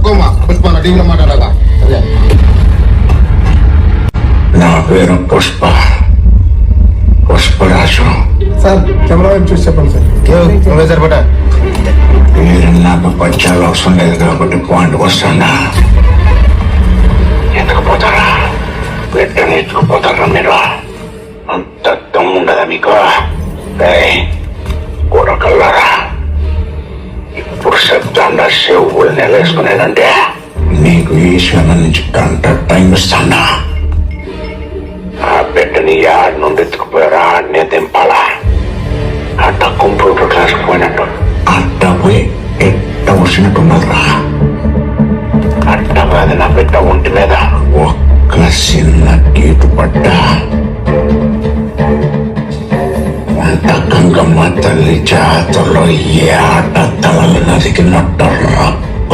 తక్కువ పుష్పాల టీవీలో మాట్లాడాలా అదే నా పేరు పుష్పరాజు. సార్ కెమెరా వైపు చూసి చెప్పండి సార్. నువ్వే సరిపడా మీరు నాకు పచ్చాలు అవసరం లేదు కాబట్టి పాయింట్ వస్తాడా ఎత్తుకుపోతారా బిడ్డని ఎత్తుకుపోతారా మీరు? అంత దమ్ముండదా మీకు? కొడకల్లారా ఇప్పుడు శబ్దాండా చెవులు నెలేసుకునేదంటే నీకు ఈ క్షణం నుంచి గంట టైం ఇస్తాడా? ఆ బిడ్డని యాడ్ నుండి ఎత్తుకుపోయారా ఆడనే దింపాలా? అట్ట కంప్యూటర్ క్లాస్కి పోయినట్టు అట్ట పోయి ఎట్ట వచ్చినట్టున్నారా? అట్ట కాదు నా బిడ్డ ఒంటి మీద ఒక్క చిన్న గీటు పడ్డ అంత గంగమ్మ తల్లి జాతరలో ఏ ఆట తలలు నరికినట్టు రప్ప